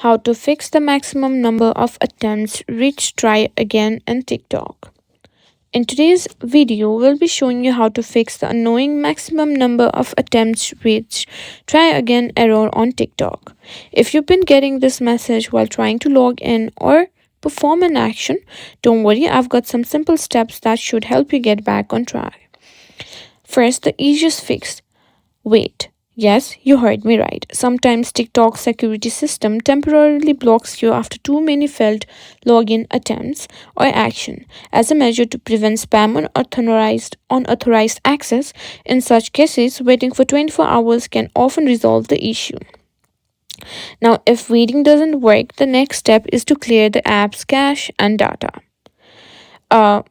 How to fix the maximum number of attempts reached try again in TikTok. In today's video, we'll be showing you how to fix the annoying maximum number of attempts reached try again error on TikTok. If you've been getting this message while trying to log in or perform an action, don't worry, I've got some simple steps that should help you get back on track. First, the easiest fix. Wait. Yes, you heard me right. Sometimes TikTok's security system temporarily blocks you after too many failed login attempts or action as a measure to prevent spam or unauthorized access. In such cases, waiting for 24 hours can often resolve the issue. Now, if waiting doesn't work, the next step is to clear the app's cache and data. Uh,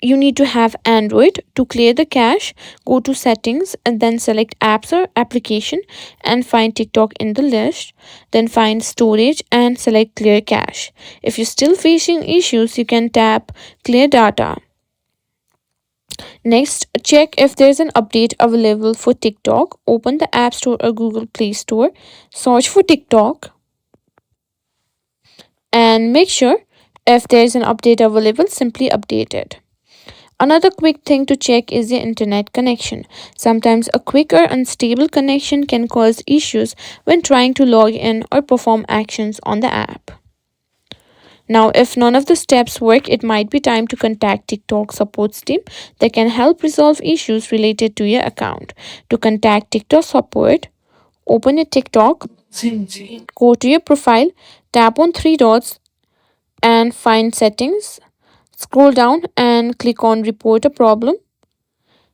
you need to have Android. To clear the cache, go to settings and then select apps or application and find TikTok in the list. Then find storage and select clear cache. If you're still facing issues, you can tap clear data. Next, check if there's an update available for TikTok. Open the App Store or Google Play Store, search for TikTok, and make sure if there's an update available, simply update it. Another quick thing to check is the internet connection. Sometimes a quick or unstable connection can cause issues when trying to log in or perform actions on the app. Now, if none of the steps work, it might be time to contact TikTok support team that can help resolve issues related to your account. To contact TikTok support, open your TikTok, go to your profile, tap on three dots and find settings. Scroll down and click on report a problem.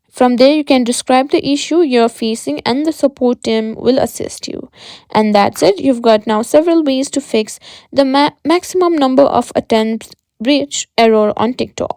From there, you can describe the issue you're facing and the support team will assist you. And that's it. You've got now several ways to fix the maximum number of attempts reach error on TikTok.